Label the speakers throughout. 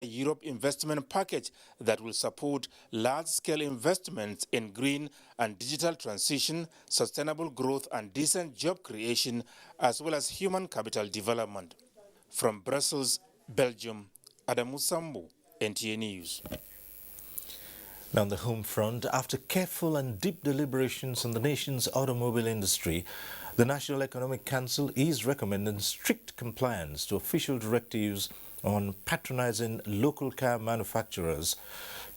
Speaker 1: Europe investment package that will support large-scale investments in green and digital transition, sustainable growth and decent job creation, as well as human capital development. From Brussels, Belgium, Adamu Sambu, NTA News.
Speaker 2: Now on the home front, after careful and deep deliberations on the nation's automobile industry, the National Economic Council is recommending strict compliance to official directives on patronizing local car manufacturers.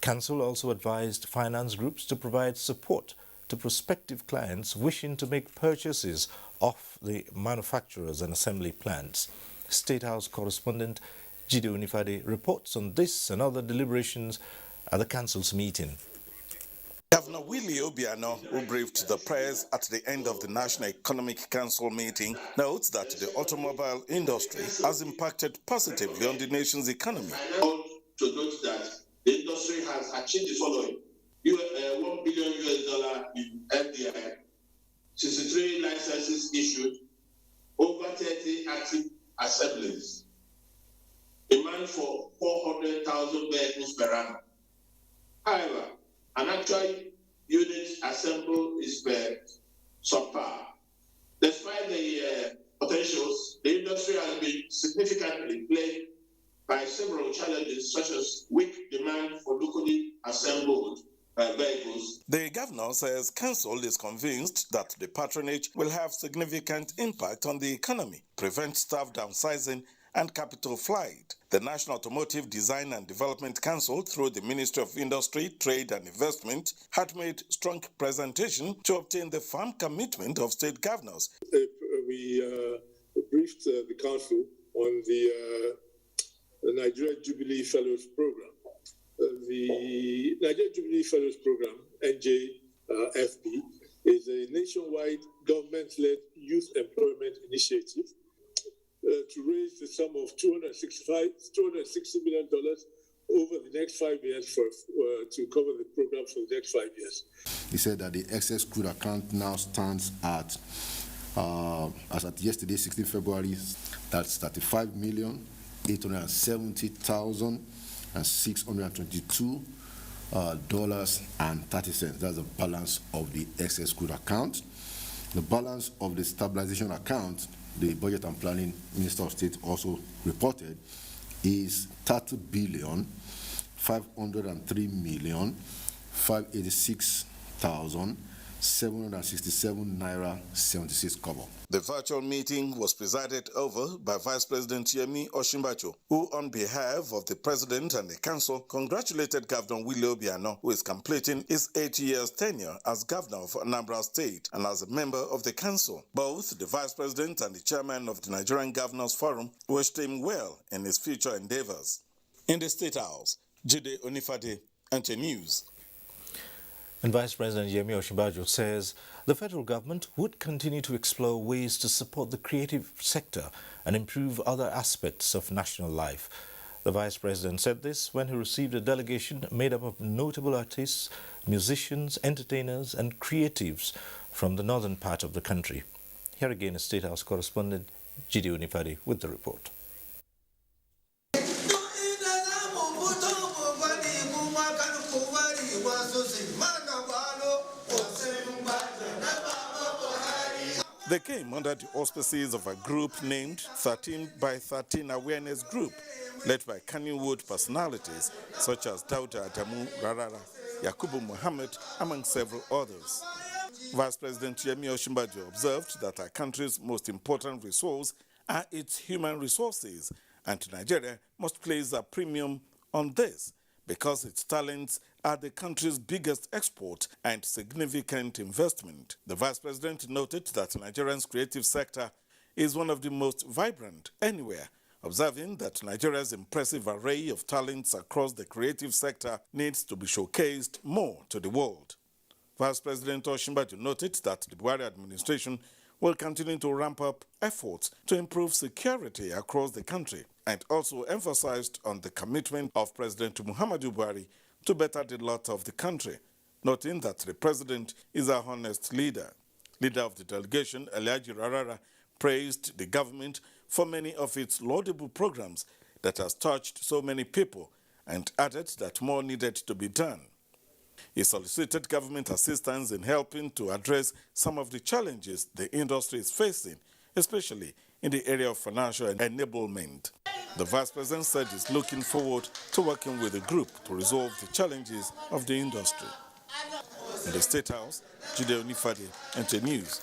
Speaker 2: Council also advised finance groups to provide support to prospective clients wishing to make purchases of the manufacturers and assembly plants. State House correspondent Jide Onifade reports on this and other deliberations at the Council's meeting.
Speaker 3: Governor Willie Obiano, who briefed the press at the end of the National Economic Council meeting, notes that the automobile industry has impacted positively on the nation's economy.
Speaker 4: I want to note that the industry has achieved the following: $1 billion in FDI, 63 licenses issued, over 30 active assemblies, demand for 400,000 vehicles per annum. However, an actual unit assembled is subpar. Despite the potentials, the industry has been significantly plagued by several challenges, such as weak demand for locally assembled vehicles.
Speaker 3: The governor says council is convinced that the patronage will have significant impact on the economy, prevent staff downsizing and capital flight. The National Automotive Design and Development Council, through the Ministry of Industry, Trade and Investment, had made strong presentation to obtain the firm commitment of state governors.
Speaker 5: We briefed the council on the Nigerian Jubilee Fellows Program. The Nigerian Jubilee Fellows Program, NJFP, is a nationwide government-led youth employment initiative to raise the sum of $260 million over the next 5 years to cover the program for the next 5 years.
Speaker 6: He said that the excess crude account now stands at, as at yesterday, 16 February, that's $35,870,622 and 30 cents. That's the balance of the excess crude account. The balance of the stabilization account, the Budget and Planning Minister of State also reported, is 30,503,586,767 naira 76 kobo.
Speaker 3: The virtual meeting was presided over by Vice President Yemi Osinbajo, who on behalf of the President and the Council congratulated Governor Willie Obiano, who is completing his 8 years tenure as Governor of Anambra State and as a member of the Council. Both the Vice President and the Chairman of the Nigerian Governors Forum wished him well in his future endeavors. In the State House, Jide Onifade, NTA News.
Speaker 2: And Vice President Yemi Osinbajo says the federal government would continue to explore ways to support the creative sector and improve other aspects of national life. The Vice President said this when he received a delegation made up of notable artists, musicians, entertainers and creatives from the northern part of the country. Here again is State House correspondent Jide Onifade with the report.
Speaker 3: They came under the auspices of a group named 13 by 13 Awareness Group, led by Kannywood personalities such as Dauda Adamu Rarara, Yakubu Muhammad, among several others. Vice President Yemi Osinbajo observed that our country's most important resource are its human resources, and Nigeria must place a premium on this because its talents are the country's biggest export and significant investment. The Vice President noted that Nigeria's creative sector is one of the most vibrant anywhere, observing that Nigeria's impressive array of talents across the creative sector needs to be showcased more to the world. Vice President Osinbajo noted that the Buhari administration will continue to ramp up efforts to improve security across the country, and also emphasized on the commitment of President Muhammadu Buhari to better the lot of the country, noting that the president is a honest leader. Leader of the delegation, Alhaji Rarara, praised the government for many of its laudable programs that has touched so many people and added that more needed to be done. He solicited government assistance in helping to address some of the challenges the industry is facing, especially in the area of financial enablement. The Vice President said he's looking forward to working with the group to resolve the challenges of the industry. In the State House, Jide Onifade, NT News.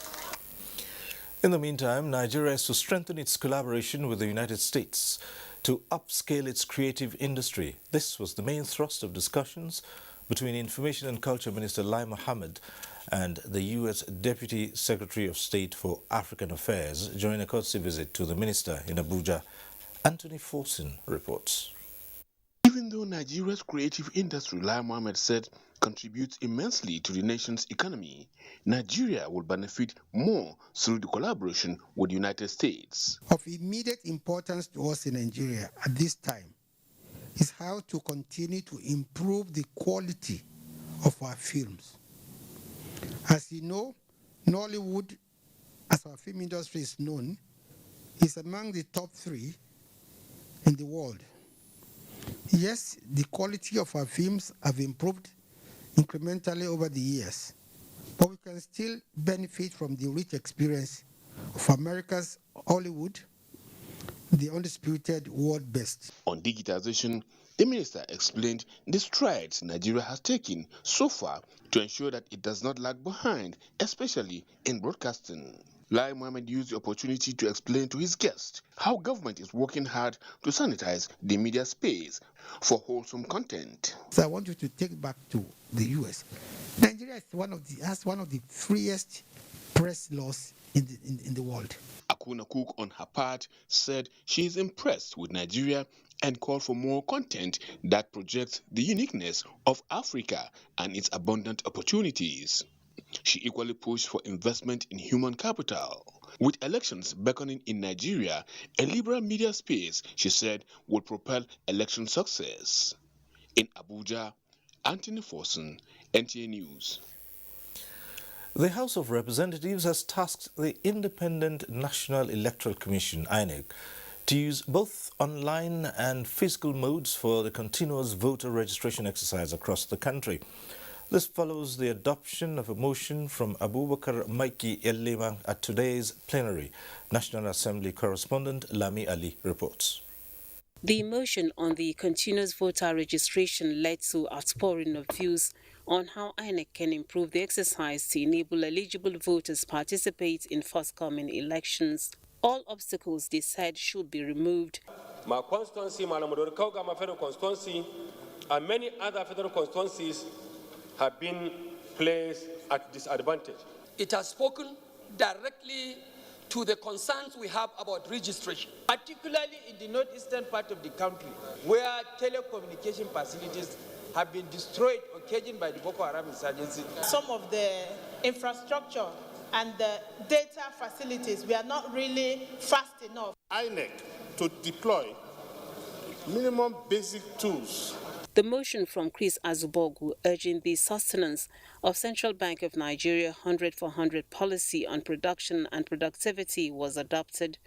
Speaker 2: In the meantime, Nigeria is to strengthen its collaboration with the United States to upscale its creative industry. This was the main thrust of discussions between Information and Culture Minister Lai Mohammed and the U.S. Deputy Secretary of State for African Affairs during a courtesy visit to the minister in Abuja. Anthony Forson reports.
Speaker 7: Even though Nigeria's creative industry, Lai Mohammed said, contributes immensely to the nation's economy, Nigeria will benefit more through the collaboration with the United States.
Speaker 8: Of immediate importance to us in Nigeria at this time is how to continue to improve the quality of our films. As you know, Nollywood, as our film industry is known, is among the top 3 in the world. Yes, the quality of our films have improved incrementally over the years, but we can still benefit from the rich experience of America's Hollywood, the undisputed world best.
Speaker 7: On digitization, the minister explained the strides Nigeria has taken so far to ensure that it does not lag behind, especially in broadcasting. Lai Mohammed used the opportunity to explain to his guests how government is working hard to sanitize the media space for wholesome content.
Speaker 8: So I want you to take back to the U.S. Nigeria has one of the freest press laws in the world.
Speaker 7: Akuna Cook, on her part, said she is impressed with Nigeria and called for more content that projects the uniqueness of Africa and its abundant opportunities. She equally pushed for investment in human capital. With elections beckoning in Nigeria, a liberal media space, she said, will propel election success. In Abuja, Anthony Forson, NTA News.
Speaker 2: The House of Representatives has tasked the Independent National Electoral Commission, INEC, to use both online and physical modes for the continuous voter registration exercise across the country. This follows the adoption of a motion from Abubakar Maiki Elema at today's plenary. National Assembly correspondent Lami Ali reports.
Speaker 9: The motion on the continuous voter registration led to outpouring of views on how INEC can improve the exercise to enable eligible voters participate in forthcoming elections. All obstacles, they said, should be removed.
Speaker 10: My constituency, Malamudori Kaugama Federal Constituency, and many other federal constituencies have been placed at disadvantage.
Speaker 11: It has spoken directly to the concerns we have about registration, particularly in the northeastern part of the country, where telecommunication facilities have been destroyed, occasioned by the Boko Haram insurgency.
Speaker 12: Some of the infrastructure and the data facilities were not really fast enough.
Speaker 13: INEC to deploy minimum basic tools.
Speaker 9: The motion from Chris Azubogu urging the sustenance of Central Bank of Nigeria 100 for 100 policy on production and productivity was adopted.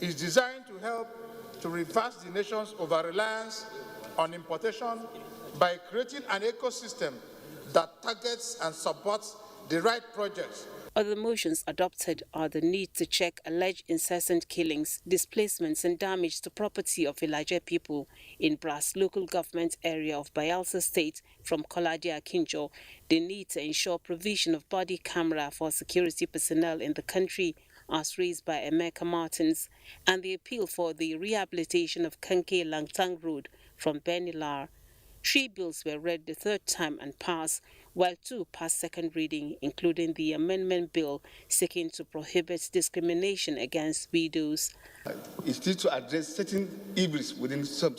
Speaker 13: It's designed to help to reverse the nation's over-reliance on importation by creating an ecosystem that targets and supports the right projects.
Speaker 9: Other motions adopted are the need to check alleged incessant killings, displacements and damage to property of villager people in Brass local government area of Bayelsa State from Kolade Akinjo, the need to ensure provision of body camera for security personnel in the country as raised by Emeka Martins, and the appeal for the rehabilitation of Kanke Langtang Road from Benilar. 3 bills were read the third time and passed, while 2 passed second reading, including the amendment bill seeking to prohibit discrimination against widows.
Speaker 14: It needs to address certain evils within some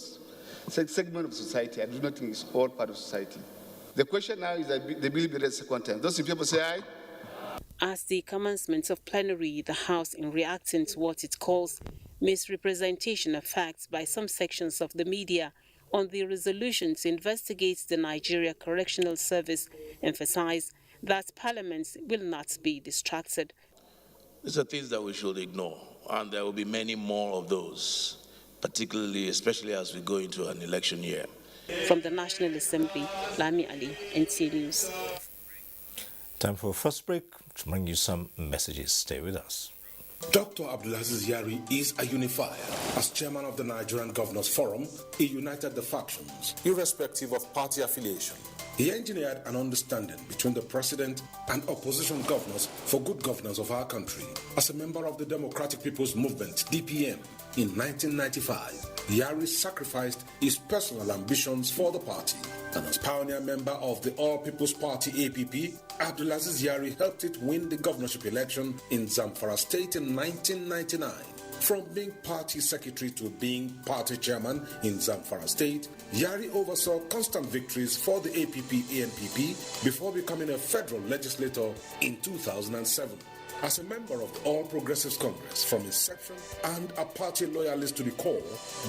Speaker 14: segment of society. I do not think it's all part of society. The question now is that the bill be read second time. Those people say aye.
Speaker 9: As the commencement of plenary, the House, in reacting to what it calls misrepresentation of facts by some sections of the media on the resolution to investigate the Nigeria Correctional Service, emphasized that Parliament will not be distracted.
Speaker 15: These are things that we should ignore, and there will be many more of those. particularly, especially as we go into an election year.
Speaker 9: From the National Assembly, Lami Ali, NTA News.
Speaker 2: Time for a first break to bring you some messages. Stay with us.
Speaker 16: Dr. Abdulaziz Yari is a unifier. As chairman of the Nigerian Governors Forum, he united the factions, irrespective of party affiliation. He engineered an understanding between the president and opposition governors for good governance of our country. As a member of the Democratic People's Movement, DPM, in 1995, Yari sacrificed his personal ambitions for the party. And as pioneer member of the All People's Party APP, Abdulaziz Yari helped it win the governorship election in Zamfara State in 1999. From being party secretary to being party chairman in Zamfara State, Yari oversaw constant victories for the APP-ANPP before becoming a federal legislator in 2007. As a member of the All Progressives Congress from inception and a party loyalist to the core,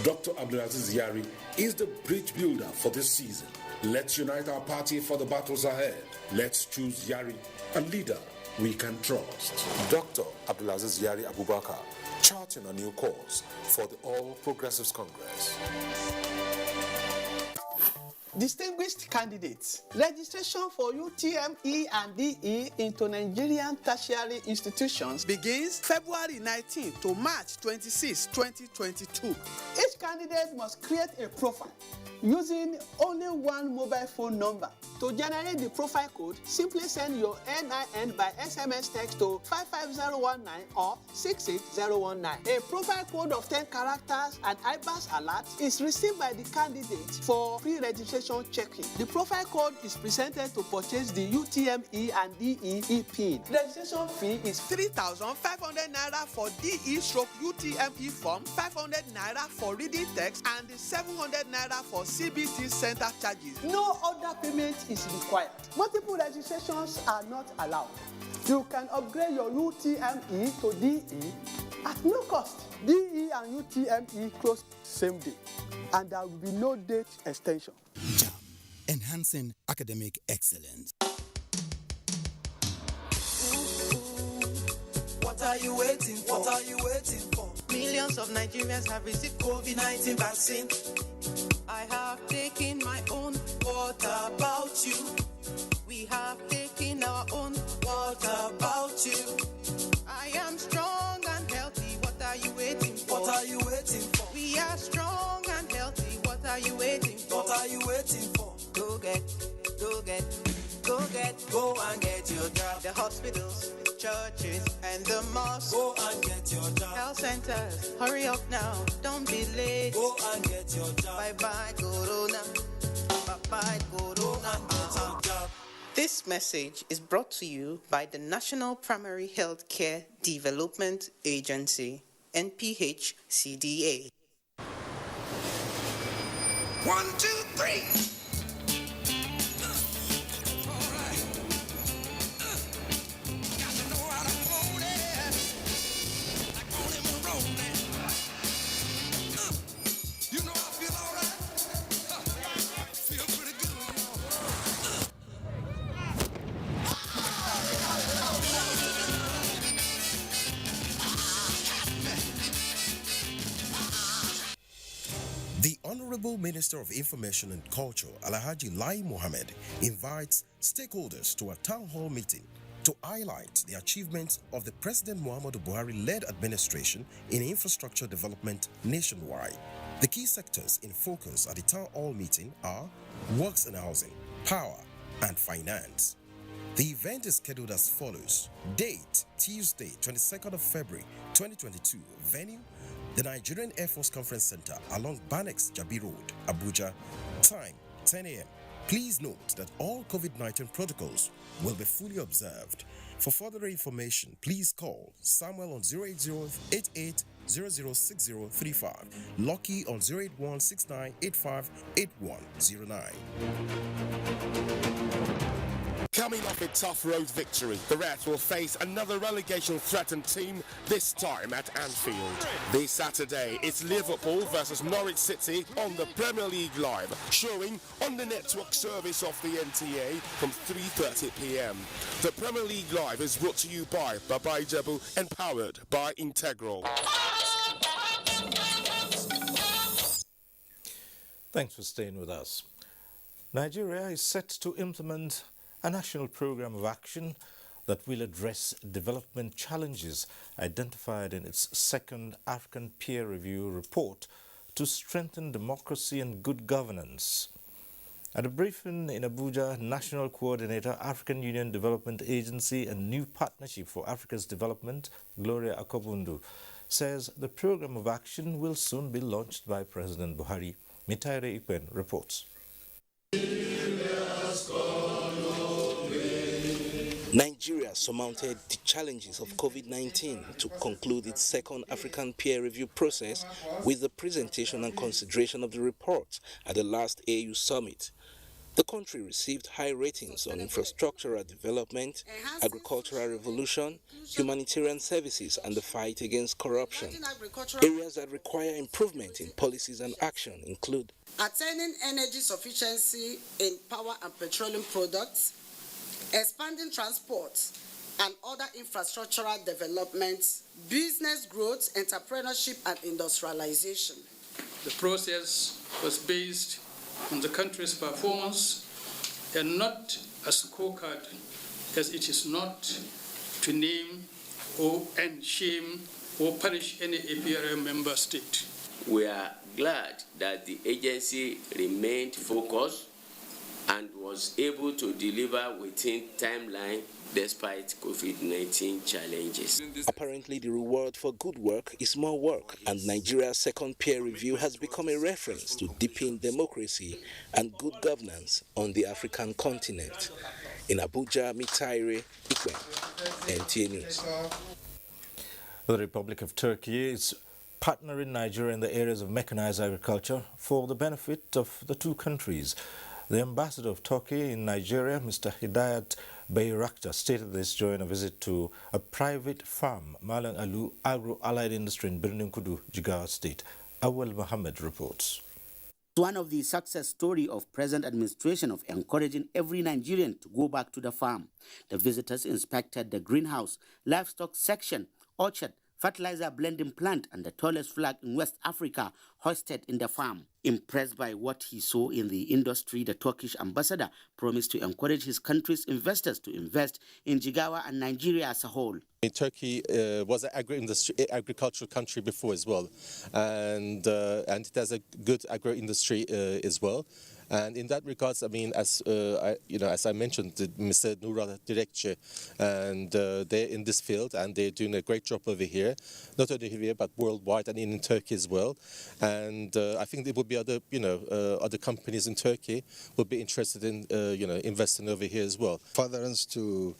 Speaker 16: Dr. Abdulaziz Yari is the bridge builder for this season. Let's unite our party for the battles ahead. Let's choose Yari, a leader we can trust. Dr. Abdulaziz Yari Abubakar, charting a new course for the All Progressives Congress.
Speaker 17: Distinguished candidates, registration for UTME and DE into Nigerian tertiary institutions begins February 19 to March 26, 2022. Each candidate must create a profile using only one mobile phone number. To generate the profile code, simply send your NIN by SMS text to 55019 or 68019. A profile code of 10 characters and IBAS alert is received by the candidate for pre-registration checking. The profile code is presented to purchase the UTME and DE e-PIN. Registration fee is 3,500 naira for DE/UTME form, 500 naira for reading text, and 700 naira for CBT center charges. No other payment is required. Multiple registrations are not allowed. You can upgrade your UTME to DE at no cost. DE and UTME close same day, and there will be no date extension.
Speaker 18: JAM, enhancing academic excellence.
Speaker 19: What are you waiting for? What are you waiting for? Millions of Nigerians have received COVID-19 vaccine. I have taken my own. What about you? We have taken our own. What about you? I am strong and healthy. What are you waiting for? What are you waiting for? We are strong and healthy. What are you waiting for? What are you waiting for? Go get, go get, go get, go and get your job. The hospitals, churches, and the mosques. Go and get your job. Health centers, hurry up now. Don't be late. Go and get your job. Bye-bye, Corona. Bye-bye, Corona. Get your job. This message is brought to you by the National Primary Health Care Development Agency, NPHCDA. 1, 2, 3.
Speaker 18: The Honorable Minister of Information and Culture, Alhaji Lai Mohammed, invites stakeholders to a town hall meeting to highlight the achievements of the President Muhammadu Buhari-led administration in infrastructure development nationwide. The key sectors in focus at the town hall meeting are works and housing, power, and finance. The event is scheduled as follows. Date, Tuesday, 22nd of February, 2022. Venue, the Nigerian Air Force Conference Center along Banex Jabi Road, Abuja. Time, 10 a.m. Please note that all COVID-19 protocols will be fully observed. For further information, please call Samuel on 08088006035, Lucky on 08169858109.
Speaker 20: Coming off a tough road victory, the Reds will face another relegation-threatened team, this time at Anfield. This Saturday, it's Liverpool versus Norwich City on the Premier League Live, showing on the network service of the NTA from 3:30 p.m. The Premier League Live is brought to you by Baba Ijebu and powered by Integral.
Speaker 2: Thanks for staying with us. Nigeria is set to implement a national program of action that will address development challenges identified in its second African peer review report to strengthen democracy and good governance. At a briefing in Abuja, National Coordinator, African Union Development Agency and New Partnership for Africa's Development, Gloria Akobundu, says the program of action will soon be launched by President Buhari. Mitaire Ikwen reports.
Speaker 21: Nigeria surmounted the challenges of COVID-19 to conclude its second African peer review process with the presentation and consideration of the report at the last AU summit. The country received high ratings on infrastructural development, agricultural revolution, humanitarian services, and the fight against corruption. Areas that require improvement in policies and action include
Speaker 22: attaining energy sufficiency in power and petroleum products, expanding transport and other infrastructural developments, business growth, entrepreneurship, and industrialization.
Speaker 23: The process was based on the country's performance and not a scorecard, as it is not to name and shame or punish any APRM member state.
Speaker 24: We are glad that the agency remained focused and was able to deliver within timeline despite COVID-19 challenges.
Speaker 21: Apparently, the reward for good work is more work, and Nigeria's second peer review has become a reference to deepen democracy and good governance on the African continent. In Abuja, Mitaire Ikwen, NTA News.
Speaker 2: The Republic of Turkey is partnering Nigeria in the areas of mechanized agriculture for the benefit of the two countries. The ambassador of Turkey in Nigeria, Mr. Hidayat Bayraktar, stated this during a visit to a private farm, Malang Alu Agro-Allied Industry in Birnin Kudu, Jigawa State. Awal Mohammed reports.
Speaker 25: One of the success story of present administration of encouraging every Nigerian to go back to the farm. The visitors inspected the greenhouse, livestock section, orchard, fertilizer blending plant, and the tallest flag in West Africa hoisted in the farm. Impressed by what he saw in the industry, the Turkish ambassador promised to encourage his country's investors to invest in Jigawa and Nigeria as a whole.
Speaker 26: Turkey was an agricultural country before as well, and it has a good agro industry as well. And in that regards, I mean, as I mentioned, Mr. Nura Direkçe, and they're in this field and they're doing a great job over here, not only here but worldwide and in Turkey as well. And I think there will be other, other companies in Turkey will be interested in, investing over here as well.
Speaker 27: Furtherance to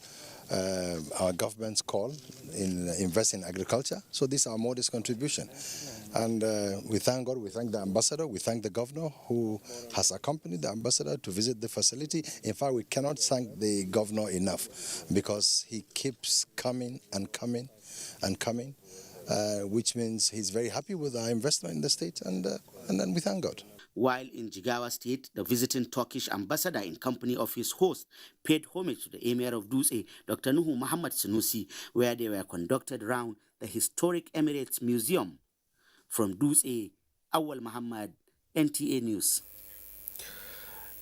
Speaker 27: our government's call in investing in agriculture. So this is our modest contribution. And we thank God, we thank the ambassador, we thank the governor who has accompanied the ambassador to visit the facility. In fact, we cannot thank the governor enough because he keeps coming and coming and coming, which means he's very happy with our investment in the state, and then we thank God.
Speaker 25: While in Jigawa State, the visiting Turkish ambassador in company of his host paid homage to the Emir of Dutse, Dr. Nuhu Muhammad Sanusi, where they were conducted around the historic Emirates Museum. From Dutse, Awal Muhammad, NTA News.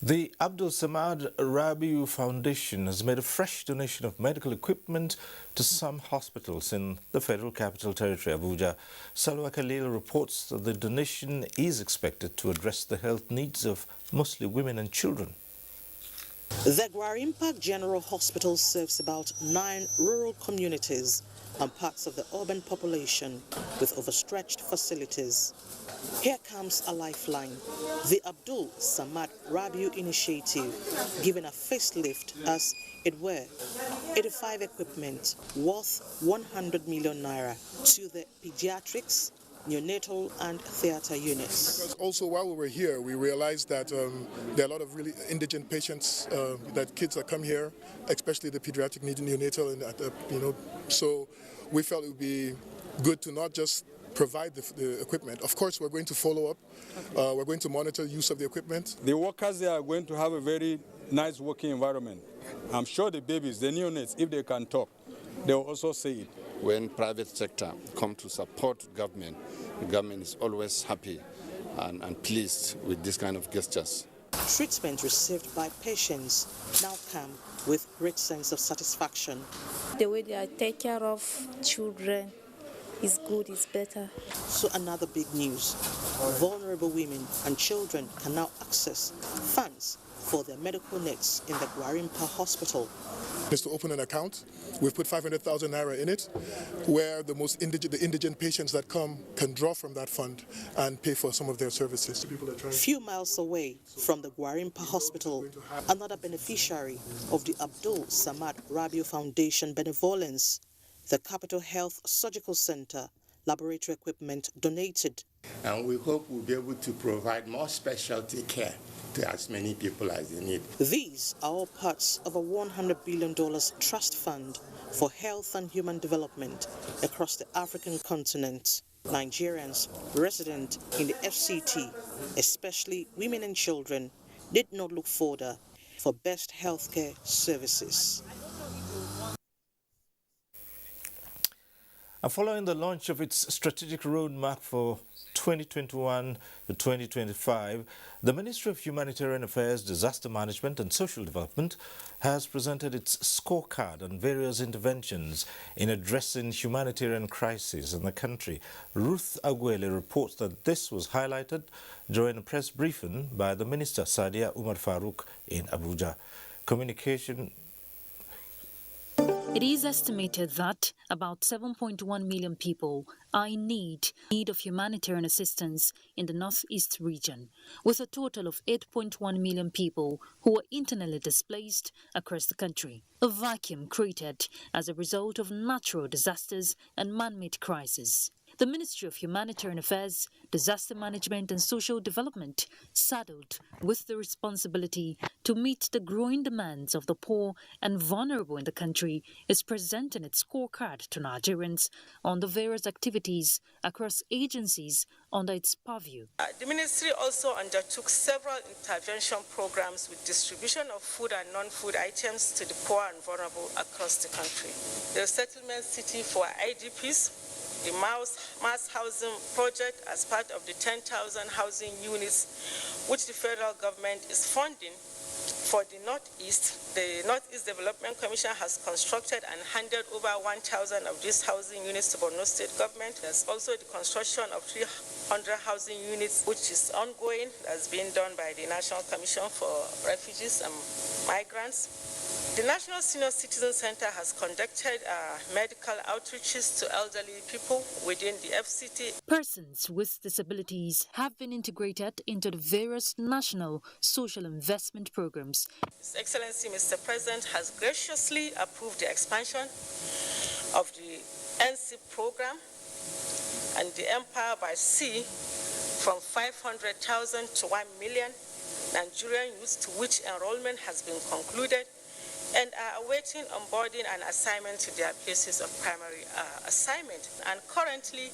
Speaker 2: The Abdul Samad Rabiu Foundation has made a fresh donation of medical equipment to some hospitals in the Federal Capital Territory, Abuja. Salwa Khalil reports that the donation is expected to address the health needs of mostly women and children.
Speaker 28: The Gwarimpa General Hospital serves about 9 rural communities and parts of the urban population with overstretched facilities. Here comes a lifeline, the Abdul Samad Rabiu Initiative, giving a facelift, as it were, 85 equipment worth 100 million naira to the pediatrics, neonatal and theater units.
Speaker 29: Because also while we were here, we realized that there are a lot of really indigent patients, that kids that come here, especially the pediatric neonatal, and so we felt it would be good to not just provide the equipment. Of course, we're going to follow up. We're going to monitor use of the equipment.
Speaker 30: The workers there are going to have a very nice working environment. I'm sure the babies, the neonates, if they can talk, they'll also say it.
Speaker 31: When private sector come to support government, the government is always happy
Speaker 1: and pleased with this kind of gestures.
Speaker 28: Treatment received by patients now come with great sense of satisfaction.
Speaker 3: The way they take care of children is good, is better.
Speaker 28: So another big news, vulnerable women and children can now access funds for their medical needs in the Gwarimpa Hospital.
Speaker 29: Is to open an account. We've put 500,000 naira in it, where the indigent patients that come can draw from that fund and pay for some of their services. People are trying.
Speaker 28: Few miles away from the Gwarimpa Hospital, another beneficiary of the Abdul Samad Rabiu Foundation benevolence, the Capital Health Surgical Center, laboratory equipment donated.
Speaker 4: And we hope we'll be able to provide more specialty care to as many people as they need.
Speaker 28: These are all parts of a $100 billion trust fund for health and human development across the African continent. Nigerians resident in the FCT, especially women and children, did not look further for best healthcare services.
Speaker 2: Following the launch of its strategic roadmap for 2021 to 2025, the Ministry of Humanitarian Affairs, Disaster Management and Social Development has presented its scorecard on various interventions in addressing humanitarian crises in the country. Ruth Aguele reports that this was highlighted during a press briefing by the Minister Sadia Umar Farouk in Abuja.
Speaker 5: It is estimated that about 7.1 million people are in need of humanitarian assistance in the Northeast region, with a total of 8.1 million people who are internally displaced across the country. A vacuum created as a result of natural disasters and man-made crises. The Ministry of Humanitarian Affairs, Disaster Management and Social Development, saddled with the responsibility to meet the growing demands of the poor and vulnerable in the country, is presenting its scorecard to Nigerians on the various activities across agencies under its purview.
Speaker 6: The Ministry also undertook several intervention programs with distribution of food and non-food items to the poor and vulnerable across the country. The settlement city for IDPs, the mass housing project as part of the 10,000 housing units which the federal government is funding for the Northeast. The Northeast Development Commission has constructed and handed over 1,000 of these housing units to Borno State government. There's also the construction of 300 housing units which is ongoing, that's being done by the National Commission for Refugees and Migrants. The National Senior Citizen Center has conducted medical outreaches to elderly people within the FCT.
Speaker 5: Persons with disabilities have been integrated into the various national social investment programs.
Speaker 6: His Excellency Mr. President has graciously approved the expansion of the NC program and the Empire by Sea from 500,000 to 1 million Nigerian youths, to which enrollment has been concluded and are awaiting onboarding and assignment to their places of primary assignment. And currently,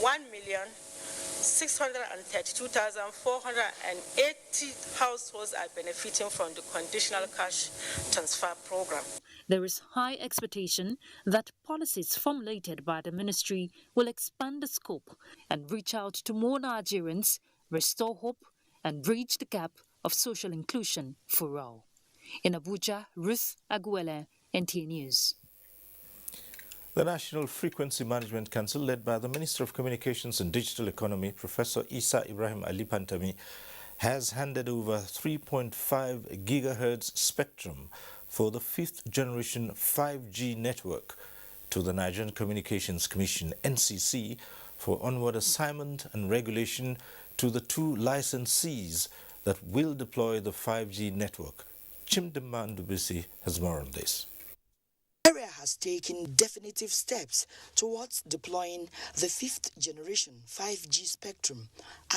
Speaker 6: 1,632,480 households are benefiting from the conditional cash transfer program.
Speaker 5: There is high expectation that policies formulated by the ministry will expand the scope and reach out to more Nigerians, restore hope, and bridge the gap of social inclusion for all. In Abuja, Ruth Aguele, NTA News.
Speaker 2: The National Frequency Management Council, led by the Minister of Communications and Digital Economy, Professor Isa Ibrahim Ali Pantami, has handed over 3.5 gigahertz spectrum for the 5th generation 5G network to the Nigerian Communications Commission, NCC, for onward assignment and regulation to the 2 licensees that will deploy the 5G network. Chimdeman Dubisi has more on this.
Speaker 7: Nigeria has taken definitive steps towards deploying the 5th generation 5G spectrum,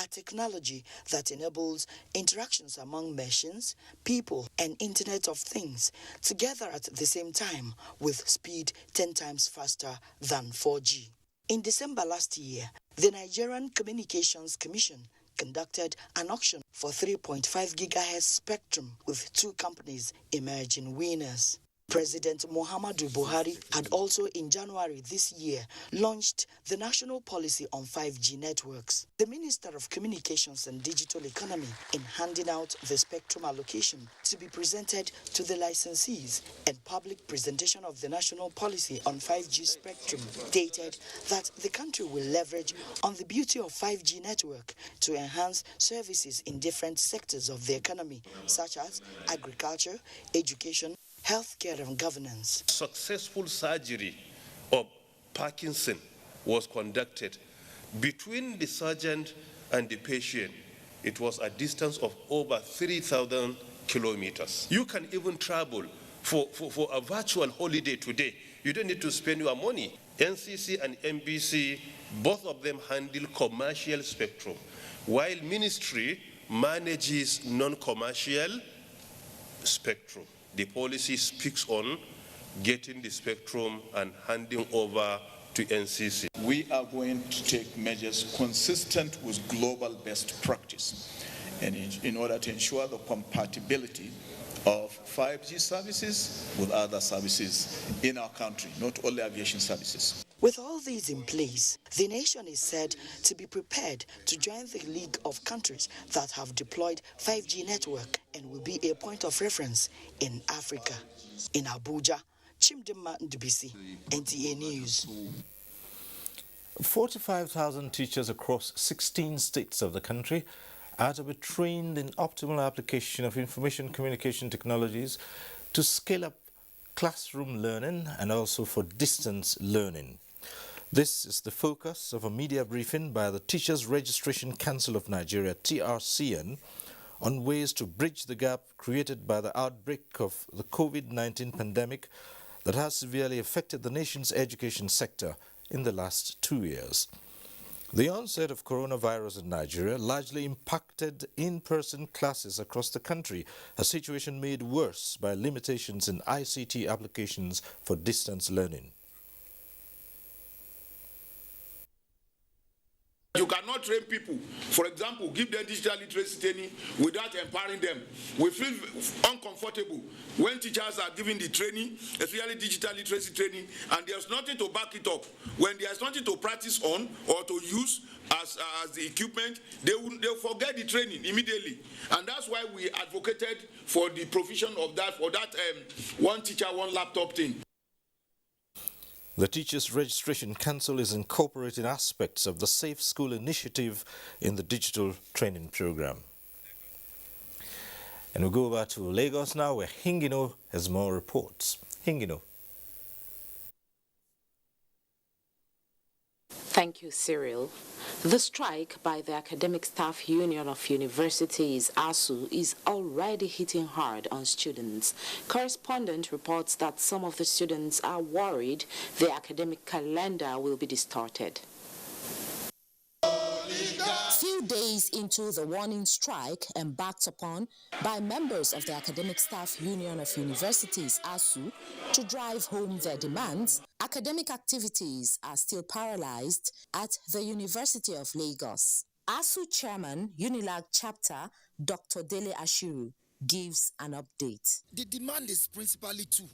Speaker 7: a technology that enables interactions among machines, people, and Internet of Things together at the same time with speed 10 times faster than 4G. In December last year, the Nigerian Communications Commission conducted an auction for 3.5 gigahertz spectrum with 2 companies emerging winners. President Muhammadu Buhari had also in January this year launched the national policy on 5G networks. The Minister of Communications and Digital Economy, in handing out the spectrum allocation to be presented to the licensees and public presentation of the national policy on 5G spectrum, stated that the country will leverage on the beauty of 5G network to enhance services in different sectors of the economy, such as agriculture, education, healthcare and governance.
Speaker 8: Successful surgery of Parkinson was conducted. Between the surgeon and the patient, it was a distance of over 3,000 kilometers. You can even travel for a virtual holiday today. You don't need to spend your money. NCC and MBC, both of them handle commercial spectrum, while ministry manages non-commercial spectrum. The policy speaks on getting the spectrum and handing over to NCC.
Speaker 9: We are going to take measures consistent with global best practice and in order to ensure the compatibility of 5G services with other services in our country, not only aviation services.
Speaker 7: With all these in place, the nation is said to be prepared to join the league of countries that have deployed 5G network and will be a point of reference in Africa. In Abuja, Chimdema Ndubisi, NTA News.
Speaker 2: 45,000 teachers across 16 states of the country are to be trained in optimal application of information communication technologies to scale up classroom learning and also for distance learning. This is the focus of a media briefing by the Teachers Registration Council of Nigeria, TRCN, on ways to bridge the gap created by the outbreak of the COVID-19 pandemic that has severely affected the nation's education sector in the last 2 years. The onset of coronavirus in Nigeria largely impacted in-person classes across the country, a situation made worse by limitations in ICT applications for distance learning.
Speaker 10: You cannot train people, for example, give them digital literacy training without empowering them. We feel uncomfortable when teachers are giving the training, especially digital literacy training, and there's nothing to back it up. When there's nothing to practice on or to use as the equipment, they'll forget the training immediately. And that's why we advocated for the provision of that, for that one teacher, one laptop thing.
Speaker 2: The Teachers Registration Council is incorporating aspects of the Safe School initiative in the digital training program. And we'll go over to Lagos now, where Hingino has more reports. Hingino.
Speaker 11: Thank you, Cyril. The strike by the Academic Staff Union of Universities, ASUU, is already hitting hard on students. Correspondent reports that some of the students are worried the academic calendar will be distorted.
Speaker 12: Few days into the warning strike embarked upon by members of the Academic Staff Union of Universities, ASUU, to drive home their demands, academic activities are still paralyzed at the University of Lagos. ASUU Chairman, UNILAG Chapter, Dr. Dele Ashiru, gives an update.
Speaker 13: The demand is principally two.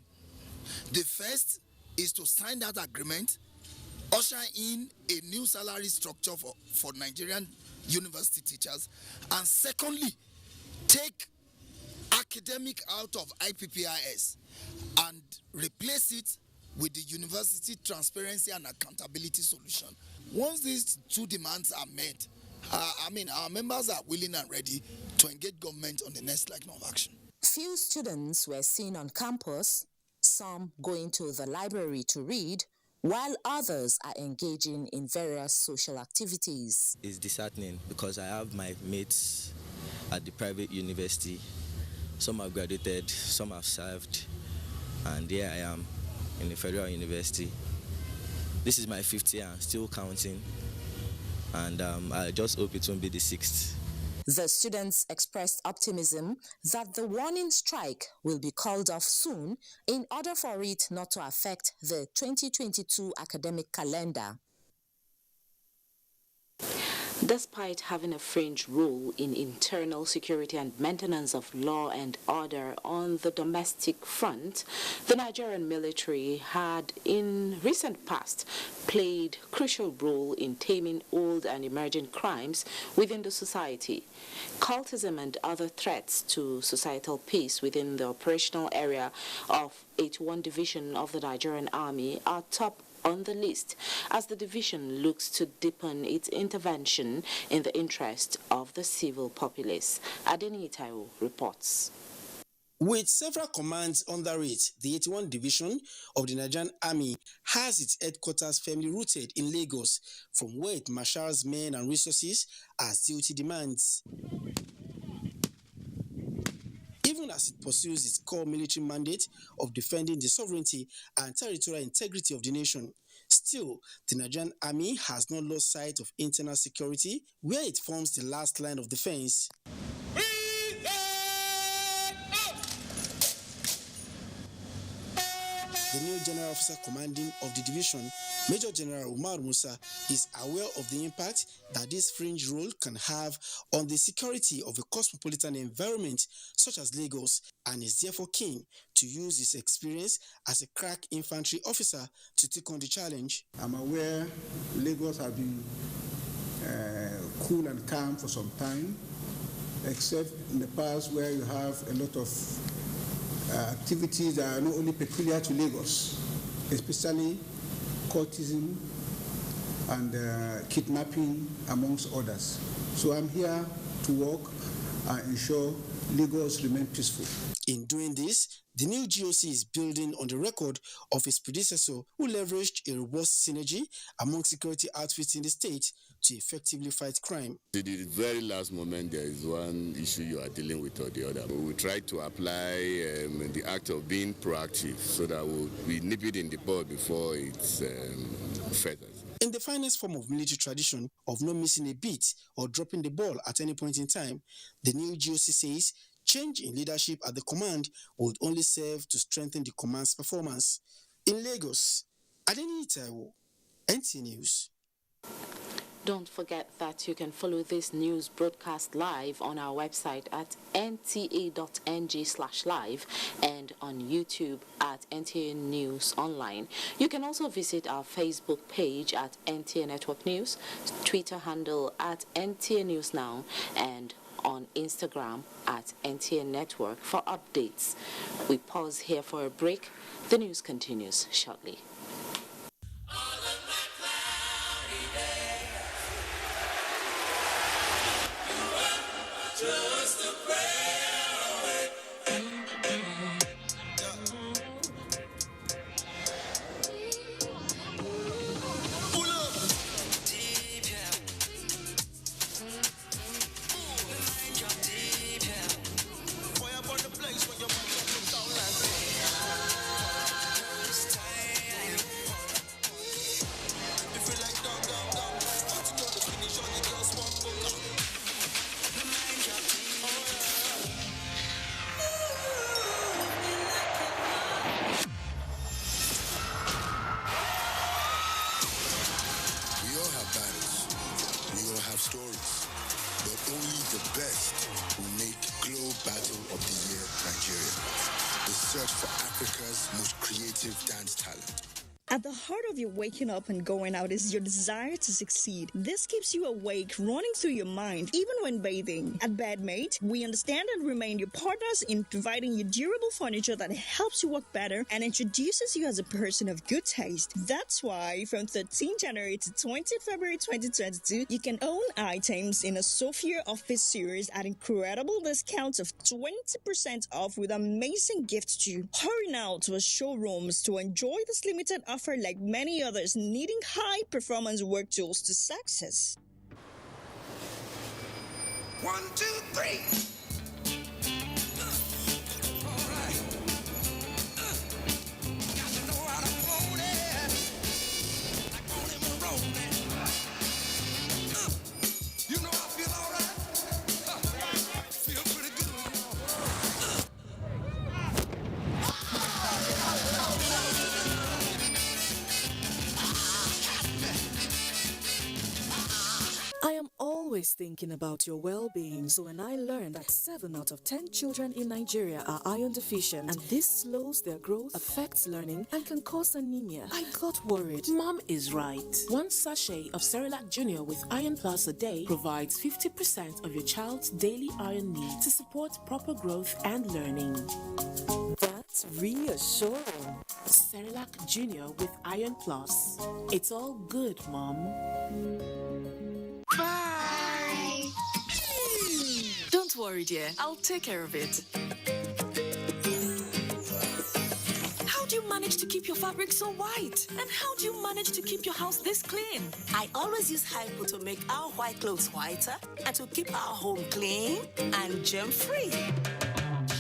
Speaker 13: The first is to sign that agreement, usher in a new salary structure for Nigerian university teachers, and secondly, take academic out of IPPIS and replace it with the University Transparency and Accountability Solution. Once these two demands are met, our members are willing and ready to engage government on the next line of action.
Speaker 12: Few students were seen on campus, some going to the library to read, while others are engaging in various social activities.
Speaker 14: It's disheartening because I have my mates at the private university. Some have graduated, some have served, and here I am in the federal university. This is my 5th year, still counting, and I just hope it won't be the 6th.
Speaker 12: The students expressed optimism that the warning strike will be called off soon in order for it not to affect the 2022 academic calendar.
Speaker 11: Despite having a fringe role in internal security and maintenance of law and order on the domestic front, the Nigerian military had in recent past played a crucial role in taming old and emerging crimes within the society. Cultism and other threats to societal peace within the operational area of 81 Division of the Nigerian Army are top on the list as the division looks to deepen its intervention in the interest of the civil populace. Adeni Itaiwo reports.
Speaker 15: With several commands under it, the 81 Division of the Nigerian Army has its headquarters firmly rooted in Lagos, from where it marshals men and resources as duty demands. Even as it pursues its core military mandate of defending the sovereignty and territorial integrity of the nation, still, the Nigerian Army has not lost sight of internal security, where it forms the last line of defense. The new general officer commanding of the division, Major General Umar Musa, is aware of the impact that this fringe role can have on the security of a cosmopolitan environment such as Lagos, and is therefore keen to use his experience as a crack infantry officer to take on the challenge.
Speaker 16: I'm aware Lagos has been cool and calm for some time, except in the past where you have a lot of activities that are not only peculiar to Lagos, especially courtism and kidnapping, amongst others. So I'm here to work and ensure Lagos remain peaceful.
Speaker 15: In doing this, the new GOC is building on the record of his predecessor, who leveraged a robust synergy among security outfits in the state to effectively fight crime.
Speaker 1: At the very last moment, there is one issue you are dealing with or the other. We try to apply the act of being proactive so that we nip it in the bud before it's feathers.
Speaker 15: In the finest form of military tradition of not missing a beat or dropping the ball at any point in time, the new GOC says change in leadership at the command would only serve to strengthen the command's performance. In Lagos, Adeni Itaiwo, NTA News.
Speaker 11: Don't forget that you can follow this news broadcast live on our website at nta.ng/live and on YouTube at NTA News Online. You can also visit our Facebook page at NTA Network News, Twitter handle at NTA News Now, and on Instagram at NTA Network for updates. We pause here for a break. The news continues shortly.
Speaker 17: stories, but only the best will make Globe Battle of the Year Nigeria. The search for Africa's most creative dance talent.
Speaker 18: At the heart of your waking up and going out is your desire to succeed. This keeps you awake, running through your mind, even when bathing. At Bedmate, we understand and remain your partners in providing you durable furniture that helps you work better and introduces you as a person of good taste. That's why from 13 January to 20 February 2022, you can own items in a Sophia Office series at incredible discounts of 20% off with amazing gifts too. Hurry now to our showrooms to enjoy this limited offer like many others needing high-performance work tools to success.
Speaker 17: 1, 2, 3.
Speaker 19: I am all always thinking about your well-being. So when I learned that 7 out of 10 children in Nigeria are iron deficient, and this slows their growth, affects learning, and can cause anemia, I got worried.
Speaker 20: Mom is right. 1 sachet of Cerelac Junior with Iron Plus a day provides 50% of your child's daily iron needs to support proper growth and learning.
Speaker 19: That's reassuring.
Speaker 20: Cerelac Junior with Iron Plus. It's all good, Mom.
Speaker 19: Bye! Don't worry, dear. I'll take care of it. How do you manage to keep your fabric so white? And how do you manage to keep your house this clean?
Speaker 21: I always use Hypo to make our white clothes whiter and to keep our home clean and germ-free.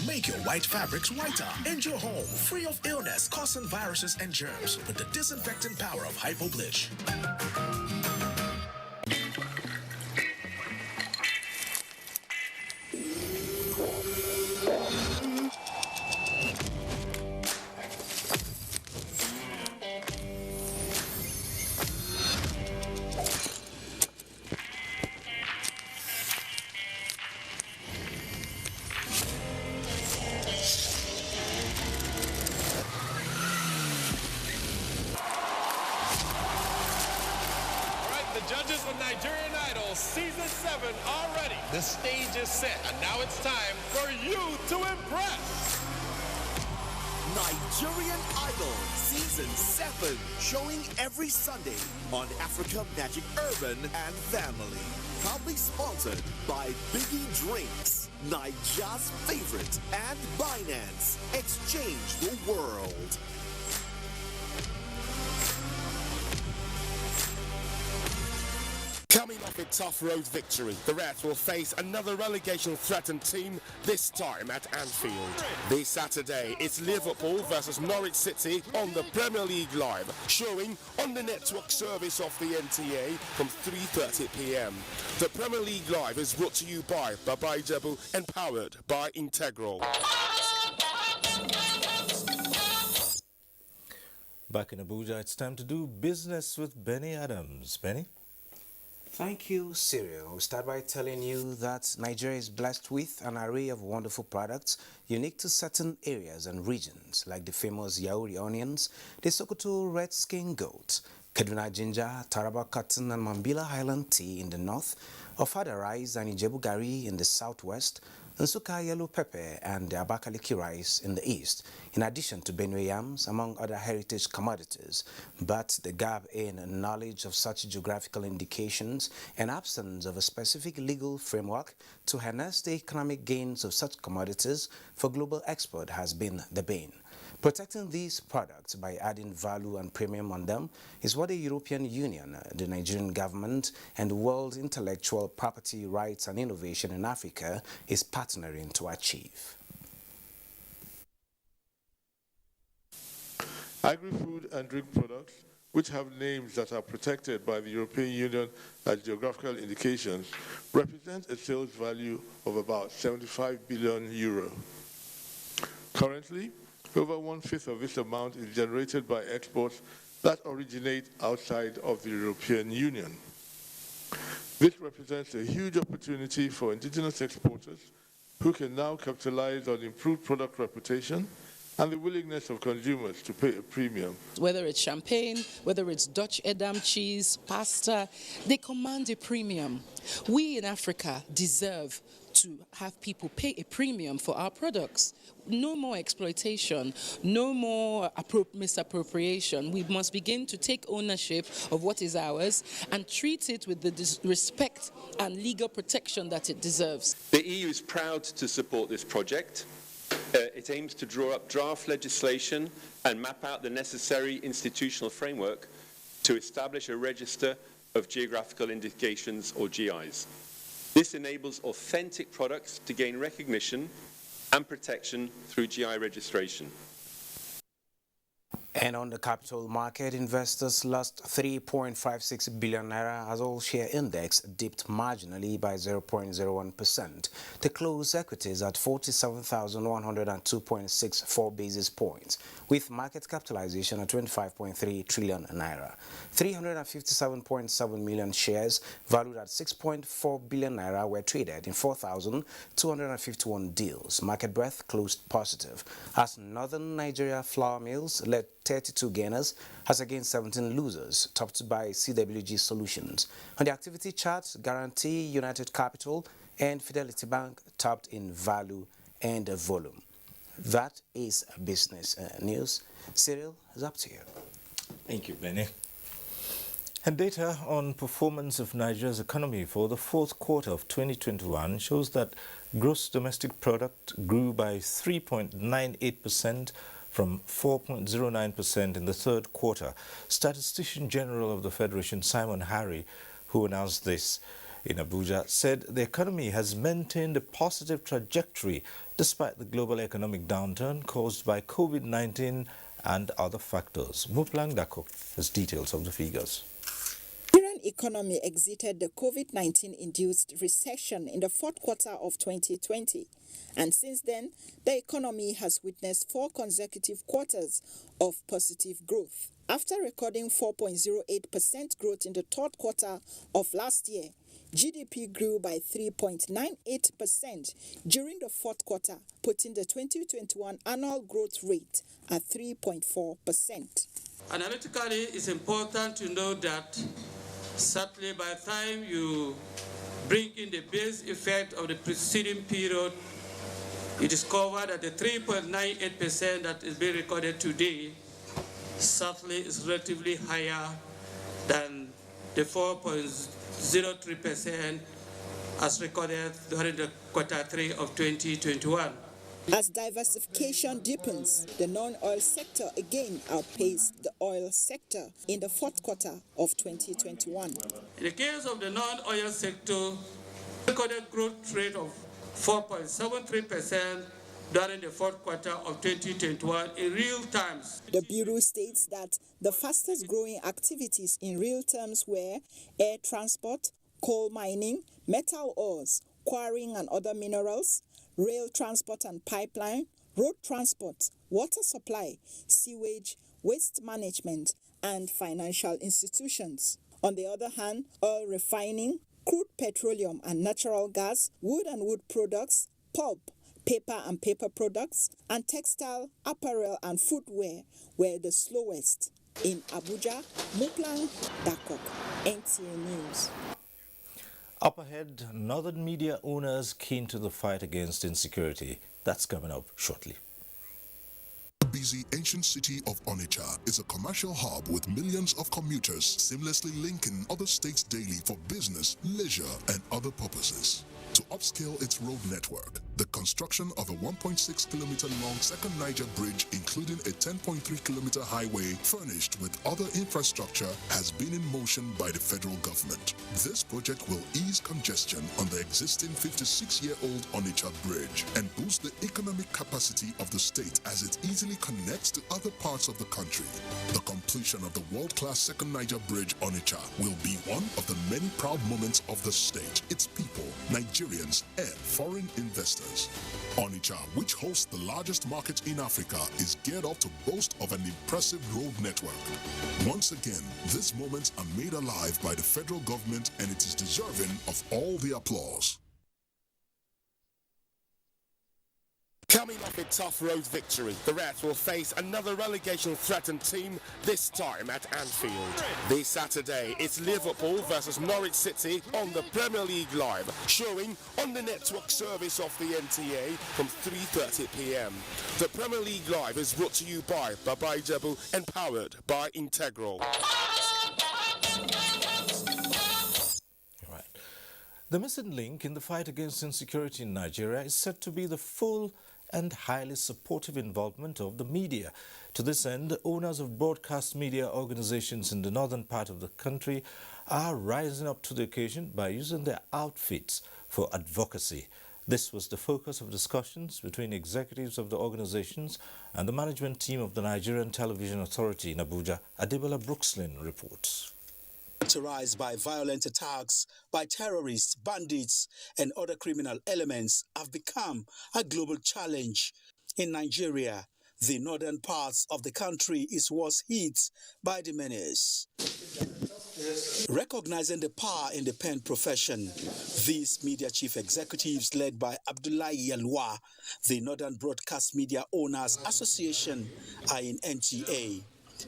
Speaker 22: Make your white fabrics whiter and your home free of illness causing viruses and germs with the disinfecting power of Hypo Bleach.
Speaker 23: Judges of Nigerian Idol Season 7 are ready. The stage is set, and now it's time for you to impress.
Speaker 24: Nigerian Idol Season 7, showing every Sunday on Africa Magic Urban and Family. Proudly sponsored by Biggie Drinks, Nigeria's favorite, and Binance. Exchange the world.
Speaker 25: Coming off a tough road victory, the Reds will face another relegation-threatened team, this time at Anfield. This Saturday, it's Liverpool versus Norwich City on the Premier League Live, showing on the network service of the NTA from 3:30 p.m. The Premier League Live is brought to you by Baba Ijebu and powered by Integral.
Speaker 2: Back in Abuja, it's time to do business with Benny Adams. Benny?
Speaker 28: Thank you, Cyril. We'll start by telling you that Nigeria is blessed with an array of wonderful products unique to certain areas and regions, like the famous Yauri onions, the Sokoto red skin goat, Kaduna ginger, Taraba cotton and Mambila Highland tea in the north, Ofada rice and Ijebu gari in the southwest, Nsuka yellow pepper and the Abakaliki rice in the east, in addition to Benue yams, among other heritage commodities. But the gap in knowledge of such geographical indications and absence of a specific legal framework to harness the economic gains of such commodities for global export has been the bane. Protecting these products by adding value and premium on them is what the European Union, the Nigerian government, and the World Intellectual Property Rights and Innovation in Africa is partnering to achieve.
Speaker 29: Agri-food and drink products, which have names that are protected by the European Union as geographical indications, represent a sales value of about 75 billion euro. Currently, over 1/5 of this amount is generated by exports that originate outside of the European Union. This represents a huge opportunity for indigenous exporters who can now capitalize on improved product reputation and the willingness of consumers to pay a premium.
Speaker 26: Whether it's champagne, whether it's Dutch Edam cheese, pasta, they command a premium. We in Africa deserve to have people pay a premium for our products. No more exploitation, no more misappropriation. We must begin to take ownership of what is ours and treat it with the respect and legal protection that it deserves.
Speaker 27: The EU is proud to support this project. It aims to draw up draft legislation and map out the necessary institutional framework to establish a register of geographical indications, or GIs. This enables authentic products to gain recognition and protection through GI registration.
Speaker 3: And on the capital market, investors lost 3.56 billion naira as all-share index dipped marginally by 0.01% to close equities at 47,102.64 basis points, with market capitalization at 25.3 trillion naira. 357.7 million shares valued at 6.4 billion naira were traded in 4,251 deals. Market breadth closed positive as Northern Nigeria flour mills led 32 gainers as against 17 losers, topped by CWG Solutions. On the activity chart, Guarantee, United Capital, and Fidelity Bank topped in value and volume. That is business news. Cyril, is up to you.
Speaker 2: Thank you, Benny. And data on performance of Nigeria's economy for the fourth quarter of 2021 shows that gross domestic product grew by 3.98% from 4.09% in the third quarter. Statistician General of the Federation, Simon Harry, who announced this in Abuja, said the economy has maintained a positive trajectory despite the global economic downturn caused by COVID-19 and other factors. Muplang Dako has details of the figures.
Speaker 4: The Nigerian economy exited the COVID-19-induced recession in the fourth quarter of 2020. And since then, the economy has witnessed 4 consecutive quarters of positive growth. After recording 4.08% growth in the third quarter of last year, GDP grew by 3.98% during the fourth quarter, putting the 2021 annual growth rate at 3.4%.
Speaker 5: Analytically, it's important to know that certainly by the time you bring in the base effect of the preceding period, you discover that the 3.98% that is being recorded today certainly is relatively higher than the 4.03% as recorded during the quarter 3 of 2021.
Speaker 4: As diversification deepens, the non-oil sector again outpaced the oil sector in the fourth quarter of 2021.
Speaker 5: In the case of the non-oil sector, recorded growth rate of 4.73% during the fourth quarter of 2021 in real terms.
Speaker 4: The Bureau states that the fastest growing activities in real terms were air transport, coal mining, metal ores, quarrying and other minerals, rail transport and pipeline, road transport, water supply, sewage, waste management, and financial institutions. On the other hand, oil refining, crude petroleum and natural gas, wood and wood products, pulp, paper and paper products, and textile, apparel and footwear were the slowest. In Abuja, Muplang Dakok, NTA News.
Speaker 2: Up ahead, Northern media owners keen to the fight against insecurity. That's coming up shortly.
Speaker 6: The busy ancient city of Onitsha is a commercial hub with millions of commuters seamlessly linking other states daily for business, leisure, and other purposes. To upscale its road network, the construction of a 1.6-kilometer long second Niger bridge, including a 10.3-kilometer highway furnished with other infrastructure, has been in motion by the federal government. This project will ease congestion on the existing 56-year-old Onitsha bridge and boost the economic capacity of the state as it easily connects to other parts of the country. The completion of the world-class second Niger bridge Onitsha will be one of the many proud moments of the state, its people, Nigerians, and foreign investors. Onitsha, which hosts the largest market in Africa, is geared up to boast of an impressive road network. Once again, these moments are made alive by the federal government, and it is deserving of all the applause.
Speaker 25: Coming off a tough road victory, the Reds will face another relegation-threatened team, this time at Anfield. This Saturday, it's Liverpool versus Norwich City on the Premier League Live, showing on the network service of the NTA from 3:30 p.m. The Premier League Live is brought to you by Baba Ijebu and powered by Integral.
Speaker 2: The missing link in the fight against insecurity in Nigeria is said to be the full and highly supportive involvement of the media. To this end, owners of broadcast media organizations in the northern part of the country are rising up to the occasion by using their outfits for advocacy. This was the focus of discussions between executives of the organizations and the management team of the Nigerian Television Authority in Abuja. Adebola Brookslyn reports.
Speaker 1: Characterized by violent attacks by terrorists, bandits, and other criminal elements, have become a global challenge. In Nigeria, the northern parts of the country is worst hit by the menace. Recognizing the power in the pen profession, these media chief executives, led by Abdullahi Yalwa, the Northern Broadcast Media Owners Association, are in NTA,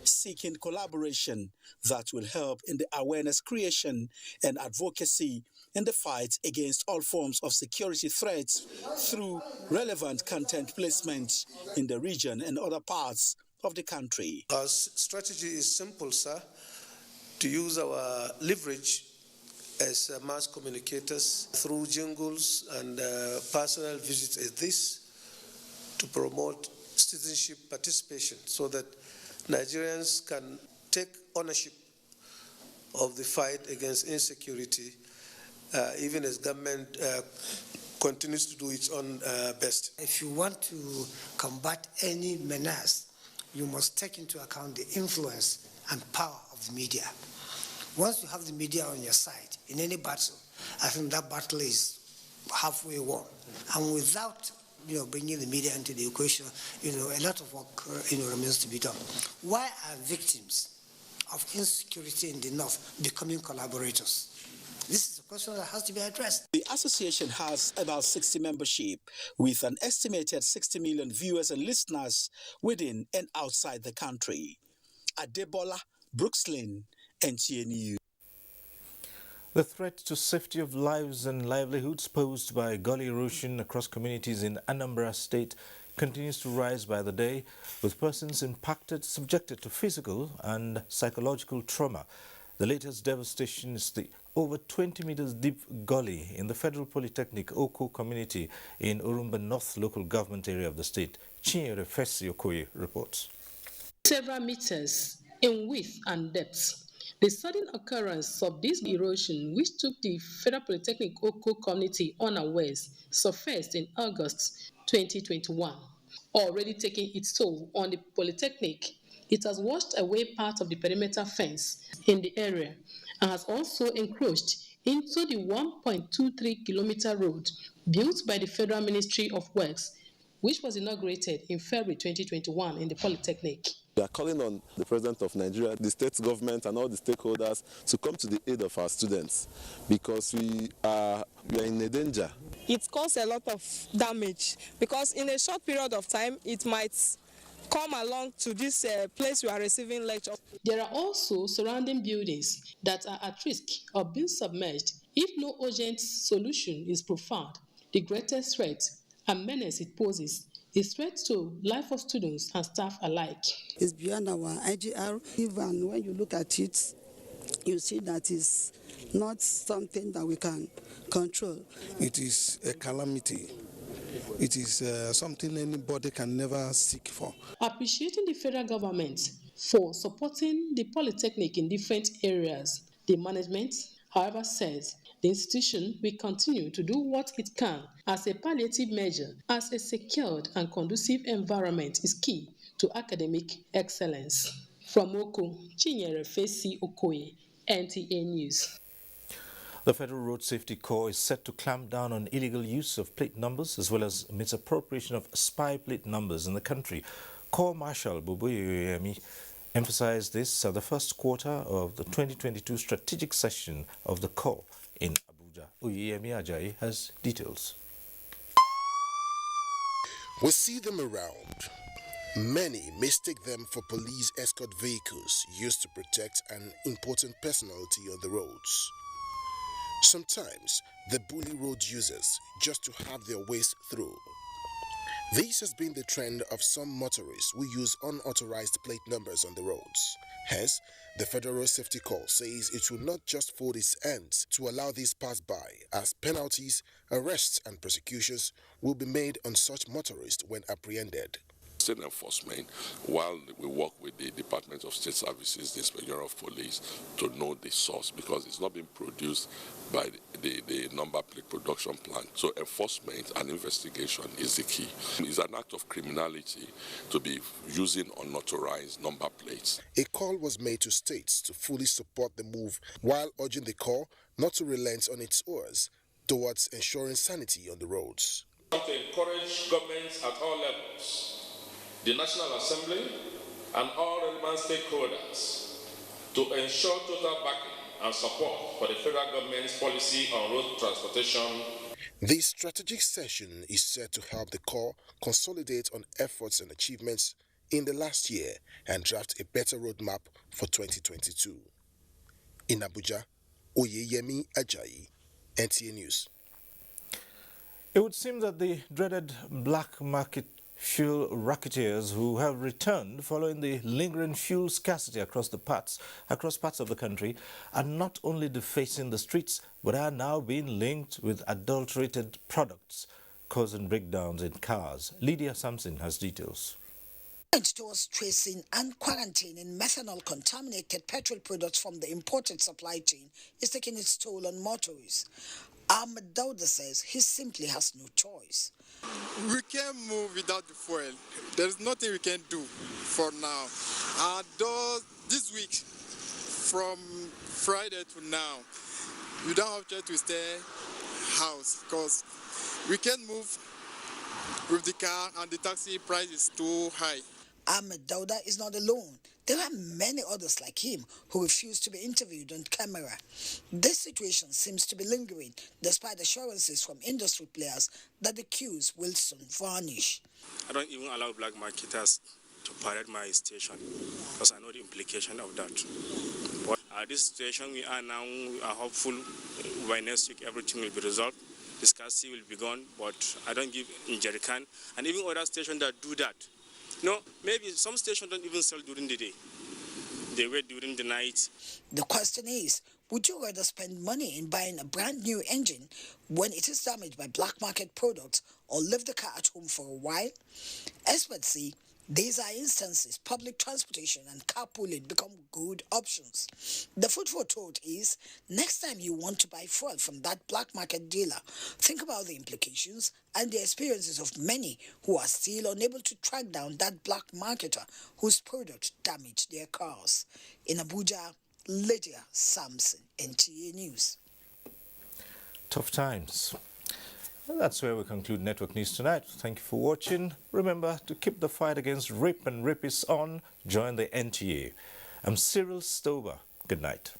Speaker 1: seeking collaboration that will help in the awareness creation and advocacy in the fight against all forms of security threats through relevant content placement in the region and other parts of the country.
Speaker 7: Our strategy is simple, sir, to use our leverage as mass communicators through jingles and personal visits as this to promote citizenship participation so that Nigerians can take ownership of the fight against insecurity, even as government continues to do its own best.
Speaker 8: If you want to combat any menace, you must take into account the influence and power of the media. Once you have the media on your side in any battle, I think that battle is halfway won. And without bringing the media into the equation, a lot of work remains to be done. Why are victims of insecurity in the north becoming collaborators? This is a question that has to be addressed.
Speaker 1: The association has about 60 membership with an estimated 60 million viewers and listeners within and outside the country. Adebola Brookslyn, NTA News.
Speaker 2: The threat to safety of lives and livelihoods posed by gully erosion across communities in Anambra State continues to rise by the day, with persons impacted subjected to physical and psychological trauma. The latest devastation is the over 20 meters deep gully in the Federal Polytechnic Oko community in Urumba North local government area of the state. Chinyere Fesi Okoye reports.
Speaker 9: Several meters in width and depth. The sudden occurrence of this erosion, which took the Federal Polytechnic Oko community unawares, surfaced in August 2021. Already taking its toll on the Polytechnic, it has washed away part of the perimeter fence in the area and has also encroached into the 1.23-kilometer road built by the Federal Ministry of Works, which was inaugurated in February 2021 in the Polytechnic.
Speaker 10: We are calling on the President of Nigeria, the state government and all the stakeholders to come to the aid of our students because we are in a danger.
Speaker 12: It caused a lot of damage because in a short period of time it might come along to this place we are receiving lecture.
Speaker 9: There are also surrounding buildings that are at risk of being submerged if no urgent solution is profound. The greatest threat and menace it poses is threat to life of students and staff alike.
Speaker 13: It's beyond our IGR. Even when you look at it, you see that it's not something that we can control.
Speaker 14: It is a calamity. It is something anybody can never seek for.
Speaker 9: Appreciating the federal government for supporting the Polytechnic in different areas, the management, however, says the institution will continue to do what it can as a palliative measure, as a secured and conducive environment is key to academic excellence. From Oko, Chinyere Fesi Okoye, NTA News.
Speaker 2: The Federal Road Safety Corps is set to clamp down on illegal use of plate numbers as well as misappropriation of spy plate numbers in the country. Corps Marshal Boboye emphasized this at the first quarter of the 2022 strategic session of the Corps in Abuja. Uyemi Ajayi has details.
Speaker 17: We see them around. Many mistake them for police escort vehicles used to protect an important personality on the roads. Sometimes they bully road users just to have their ways through. This has been the trend of some motorists who use unauthorized plate numbers on the roads. Hence, the Federal Road Safety Corps says it will not just fold its hands to allow this pass by, as penalties, arrests and prosecutions will be made on such motorists when apprehended.
Speaker 11: state enforcement, while we work with the Department of State Services, the Inspector General of Police, to know the source, because it's not being produced by the number plate production plant. So enforcement and investigation is the key. It's an act of criminality to be using unauthorized number plates.
Speaker 17: A call was made to states to fully support the move, while urging the corps not to relent on its oars towards ensuring sanity on the roads.
Speaker 15: To encourage governments at all levels, the National Assembly and all relevant stakeholders to ensure total backing and support for the federal government's policy on road transportation.
Speaker 17: This strategic session is set to help the corps consolidate on efforts and achievements in the last year and draft a better roadmap for 2022. In Abuja, Oyeyemi Ajayi, NTA News.
Speaker 2: It would seem that the dreaded black market fuel racketeers who have returned following the lingering fuel scarcity across parts of the country are not only defacing the streets, but are now being linked with adulterated products, causing breakdowns in cars. Lydia Sampson has details.
Speaker 16: Towards tracing and quarantining methanol-contaminated petrol products from the imported supply chain is taking its toll on motorists. Ahmed Dauda says he simply has no choice.
Speaker 18: We can't move without the fuel. There's nothing we can do for now. This week, from Friday to now, we don't have to stay house because we can't move with the car and the taxi price is too high.
Speaker 16: Ahmed Dauda is not alone. There are many others like him who refuse to be interviewed on camera. This situation seems to be lingering despite assurances from industry players that the queues will soon vanish.
Speaker 19: I don't even allow black marketers to parade my station because I know the implication of that. But at this situation we are now, we are hopeful by next week everything will be resolved. The scarcity will be gone, but I don't give in jerrycan. And even other stations that do that, no, maybe some stations don't even sell during the day. They wait during the night.
Speaker 16: The question is, would you rather spend money in buying a brand new engine when it is damaged by black market products or leave the car at home for a while? Experts say these are instances public transportation and carpooling become good options. The food for thought is, next time you want to buy fuel from that black market dealer, think about the implications and the experiences of many who are still unable to track down that black marketer whose product damaged their cars. In Abuja, Lydia Sampson, NTA News.
Speaker 2: Tough times. Well, that's where we conclude Network News tonight. Thank you for watching. Remember to keep the fight against rape and rapists on. Join the NTA. I'm Cyril Stover. Good night.